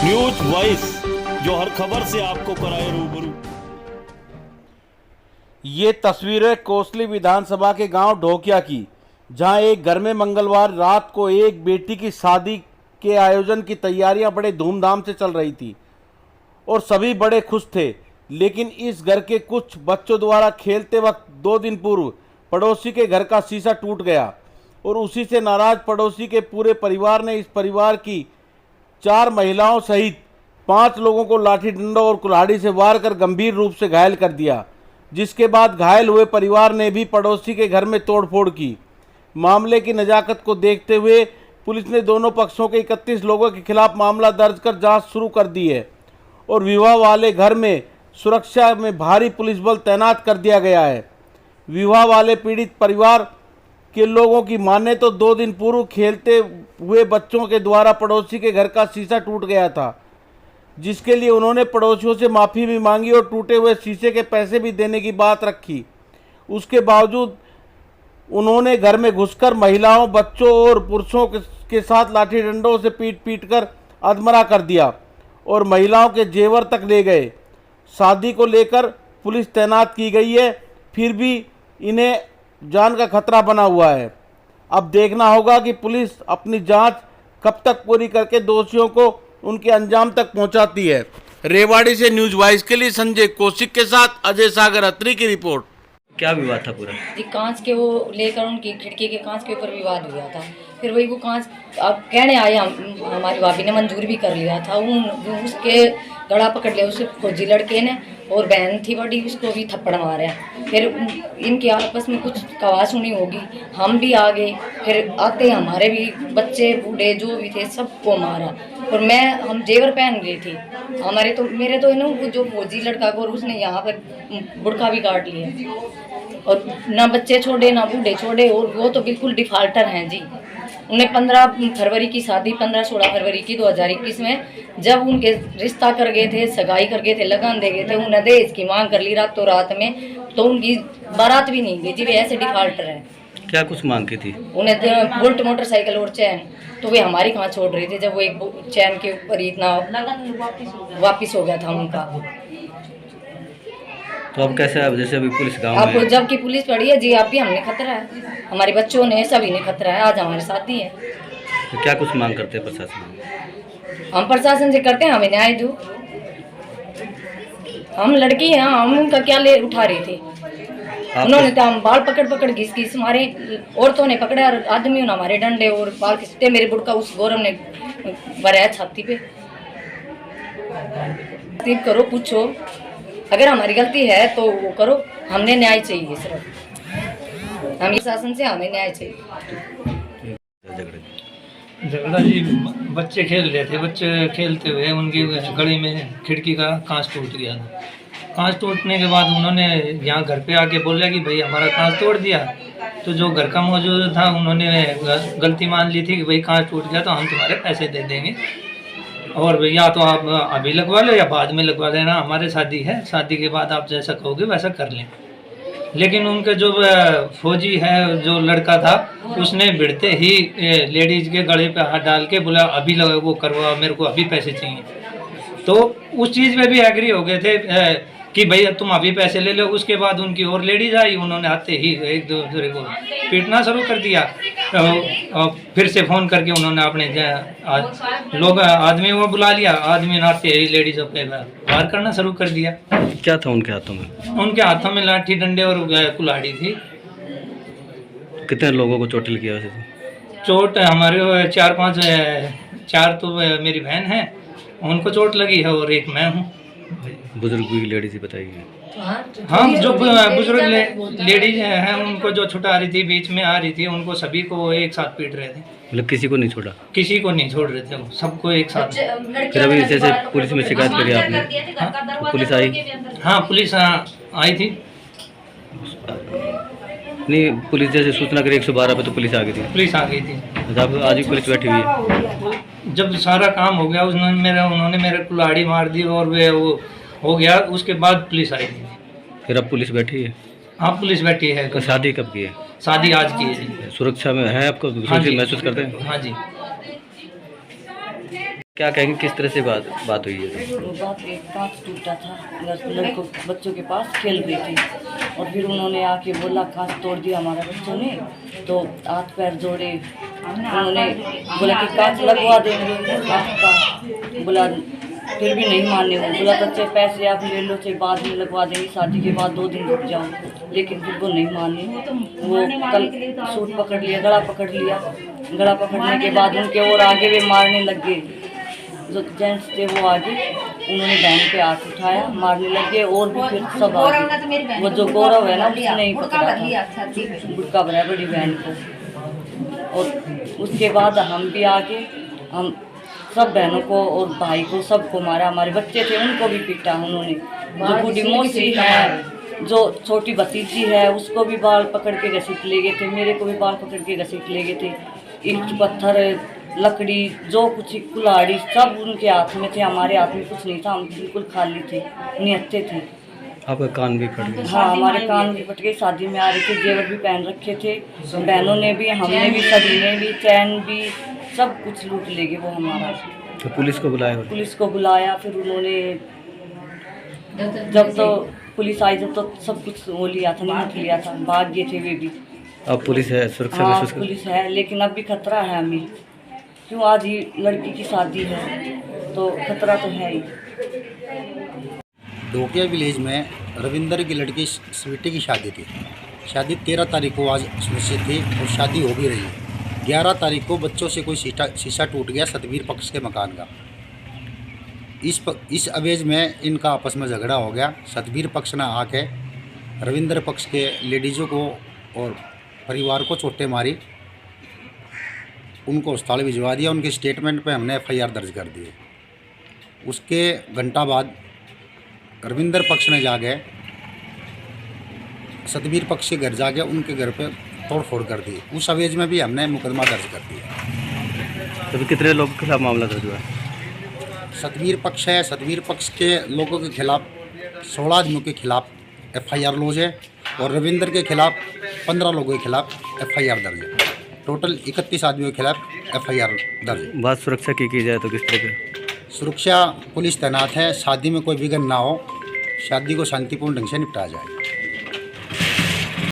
News voice, जो हर खबर से आपको कराए रूबरू। ये तस्वीरें कोसली विधानसभा के गांव ढोकिया की, जहां एक घर में मंगलवार रात को एक बेटी की शादी के आयोजन की तैयारियां बड़े धूमधाम से चल रही थी और सभी बड़े खुश थे। लेकिन इस घर के कुछ बच्चों द्वारा खेलते वक्त 2 दिन पूर्व पड़ोसी के घर का शीशा टूट गया और उसी से नाराज पड़ोसी के पूरे परिवार ने इस परिवार की 4 महिलाओं सहित 5 लोगों को लाठी डंडा और कुल्हाड़ी से वार कर गंभीर रूप से घायल कर दिया, जिसके बाद घायल हुए परिवार ने भी पड़ोसी के घर में तोड़फोड़ की। मामले की नजाकत को देखते हुए पुलिस ने दोनों पक्षों के 31 लोगों के खिलाफ मामला दर्ज कर जांच शुरू कर दी है और विवाह वाले घर में सुरक्षा में भारी पुलिस बल तैनात कर दिया गया है। विवाह वाले पीड़ित परिवार के लोगों की माने तो 2 दिन पूर्व खेलते हुए बच्चों के द्वारा पड़ोसी के घर का शीशा टूट गया था, जिसके लिए उन्होंने पड़ोसियों से माफ़ी भी मांगी और टूटे हुए शीशे के पैसे भी देने की बात रखी। उसके बावजूद उन्होंने घर में घुसकर महिलाओं, बच्चों और पुरुषों के साथ लाठी डंडों से पीट कर अधमरा कर दिया और महिलाओं के जेवर तक ले गए। शादी को लेकर पुलिस तैनात की गई है, फिर भी इन्हें जान का खतरा बना हुआ है। अब देखना होगा कि पुलिस अपनी जांच कब तक पूरी करके दोषियों को उनके अंजाम तक पहुंचाती है। रेवाड़ी से न्यूज वॉइस के लिए संजय कौशिक के साथ अजय सागर अत्री की रिपोर्ट। क्या विवाद था पूरा? जी, कांच के वो लेकर उनकी खिड़की के कांच के ऊपर विवाद हुआ था। फिर वही वो कांच अब कहने आए, हमारी भाभी ने मंजूर भी कर लिया था। उसके गला पकड़ लिया उसे फौजी लड़के ने, और बहन थी बड़ी, उसको भी थप्पड़ मारा। फिर इनकी आपस में कुछ कवा सुनी होगी, हम भी आ गए। फिर आते हमारे भी बच्चे बूढ़े जो भी थे सबको मारा। और हम जेवर पहन गई थी हमारे, तो मेरे तो वो जो फौजी लड़का को उसने यहाँ पर बुड़का भी काट लिया और ना बच्चे छोड़े ना बूढ़े छोड़े। और वो तो बिल्कुल डिफाल्टर हैं जी। उन्हें 15 फरवरी की शादी 15-16 फरवरी की 2021 में जब उनके रिश्ता कर गए थे, सगाई कर गए थे, लगन दे गए थे, उन्हें दहेज की मांग कर ली रातों रात में, तो उनकी बारात भी नहीं गई जी। वे ऐसे डिफाल्टर हैं। क्या कुछ मांग की थी? उन्हें बुलेट मोटरसाइकिल और चैन, तो वे हमारी कहाँ छोड़ रहे थे जब वो एक चैन के ऊपर इतना वापिस हो गया था उनका। तो अब कैसे, अब जैसे अभी पुलिस गांव अब में जबकि पुलिस पड़ी है जी, आप भी हमने खतरा है, हमारे बच्चों ने सभी ने खतरा है, आज हमारे साथ ही है। तो क्या कुछ मांग करते हैं प्रशासन? हम प्रशासन से करते हैं हमें न्याय दो। हम लड़की हैं, हम उनका क्या ले उठा रहे थे। उन्होंने तो हम बाल पकड़ पकड़ घिस मारे, औरतों ने पकड़ा और आदमियों ने हमारे डंडे और बाल खींचते। मेरे बुड़का उस गौरव ने भराया छाती पे। करो, पूछो, अगर हमारी गलती है तो वो करो, हमने न्याय चाहिए। सिर्फ हम शासन से हमें न्याय चाहिए। झगड़ा जी, बच्चे खेल रहे थे, बच्चे खेलते हुए उनकी गली में खिड़की का कांच टूट गया था। कांच टूटने के बाद उन्होंने यहाँ घर पे आके बोला कि भाई हमारा कांच तोड़ दिया। तो जो घर का मौजूद था उन्होंने गलती मान ली थी कि भाई कांच टूट गया तो हम तुम्हारे पैसे दे देंगे, और या तो आप अभी लगवा लो या बाद में लगवा लेना, हमारे शादी है, शादी के बाद आप जैसा कहोगे वैसा कर लें। लेकिन उनके जो फौजी है, जो लड़का था, उसने भिड़ते ही लेडीज के गले पे हाथ डाल के बोला अभी वो करवा, मेरे को अभी पैसे चाहिए। तो उस चीज़ में भी एग्री हो गए थे कि भैया तुम अभी पैसे ले लो। उसके बाद उनकी और लेडीज आई, उन्होंने आते ही एक दूसरे को पीटना शुरू कर दिया। फिर से फ़ोन करके उन्होंने अपने लोग आदमी को बुला लिया। आदमी ने आते ही लेडीज़ों पे वार करना शुरू कर दिया। क्या था उनके हाथों में? उनके हाथों में लाठी डंडे और कुल्हाड़ी थी। कितने लोगों को चोट लगी वैसे? चोट हमारे 4 तो मेरी बहन है, उनको चोट लगी है, और एक मैं हूँ। बुजुर्ग भी लेडीज ही बताइए। हाँ, जो बुजुर्ग लेडीज हैं उनको जो छुटा रही थी, बीच में आ रही थी, उनको सभी को एक साथ पीट रहे थे। मतलब किसी को नहीं छोड़ा? किसी को नहीं छोड़ रहे थे, वो सबको एक साथ। फिर अभी जैसे पुलिस में शिकायत करी आपने, तो पुलिस आई? हाँ, पुलिस आई थी। नहीं, पुलिस जैसे सूचना करी 112 पे तो पुलिस आ गई थी? पुलिस आ गई थी। आज भी पुलिस बैठी हुई है? जब सारा काम हो गया उन्होंने मेरे कुल्हाड़ी मार दी और वो हो गया, उसके बाद पुलिस आई थी। फिर अब पुलिस बैठी है? हाँ, पुलिस बैठी है। तो शादी कब की है? शादी आज की है। सुरक्षा में है आपको? हाँ जी, महसूस करते हैं? हाँ जी। क्या कहेंगे, किस तरह से बात हुई है? वो बात एक कांच टूटा था, लड़कों बच्चों के पास खेल रही थी और फिर उन्होंने आके बोला कांच तोड़ दिया हमारा बच्चों ने, तो हाथ पैर जोड़े। उन्होंने बोला कि कांच लगवा देंगे कांच का, बोला फिर भी नहीं माने वो, बोला तो चाहे पैसे आप ले लो चाहे बाद में लगवा देंगे, शादी के बाद 2 दिन रुक जाओ, लेकिन फिर वो नहीं माने। वो कल सूट पकड़ लिया, गला पकड़ लिया, गला पकड़ने के बाद उनके और आगे वे मारने लग गए। जो जेंट्स थे वो आगे, उन्होंने बहन पे हाथ उठाया, मारने लगे और भी फिर सब आगे। वो जो गौरव है ना उसने नहीं पकड़ा था, बुड़का भरा बड़ी बहन को। और उसके बाद हम भी आगे, हम सब बहनों को और भाई को सबको मारा, हमारे बच्चे थे उनको भी पीटा उन्होंने। जो बूढ़ी मौसी है, जो छोटी भतीजी है, उसको भी बाल पकड़ के घसीट ले गए थे, मेरे को भी बाल पकड़ के घसीट ले गए थे। ईंट पत्थर लकड़ी जो कुछ कुल्हाड़ी सब उनके हाथ में थे, हमारे हाथ में कुछ नहीं था, हम बिल्कुल खाली थे, निहत्थे थे। आपका कान भी फट गया? हाँ, हमारे कान भी फट गए। शादी में आ रहे थे, जेवर भी पहन रखे थे, बहनों ने भी, हमने भी, सभी ने भी, चैन भी, सब कुछ लूट ले गए वो हमारा। तो पुलिस को बुलाया? पुलिस को बुलाया, फिर उन्होंने जब तो पुलिस आई जब तो सब कुछ वो लिया था, निपट लिया था, भाग गए थे वे भी। अब पुलिस है, सुरक्षा हाँ महसूस कर? पुलिस है, लेकिन अब भी खतरा है हमें, क्यों आज ही लड़की की शादी है तो खतरा तो है ही। ढोकिया विलेज में रविंदर की लड़की स्वीटी की शादी थी। शादी 13 तारीख को आज सुनिश्चित थी और शादी हो भी रही। 11 तारीख को बच्चों से कोई शीशा टूट गया सतबीर पक्ष के मकान का। इस अवेज में इनका आपस में झगड़ा हो गया। सतबीर पक्ष ने आके रविंदर पक्ष के लेडीज़ों को और परिवार को चोटें मारी, उनको अस्पताल भिजवा दिया। उनके स्टेटमेंट पे हमने FIR दर्ज कर दी। उसके घंटा बाद रविंदर पक्ष ने जाके सतबीर पक्ष के घर जाके उनके घर पे तोड़फोड़ कर दी। उस अवेज में भी हमने मुकदमा दर्ज कर दिया। तो कितने लोगों के खिलाफ मामला दर्ज हुआ? सतबीर पक्ष है, सतबीर पक्ष के लोगों के खिलाफ 16 आदमियों के खिलाफ FIR लॉज है और रविंदर के खिलाफ 15 लोगों के खिलाफ FIR दर्ज है। टोटल 31 आदमियों के खिलाफ FIR दर्ज है। बात सुरक्षा की जाए तो किस तरह की सुरक्षा पुलिस तैनात है, शादी में कोई विघ्न ना हो, शादी को शांतिपूर्ण ढंग से निपटाया जाए।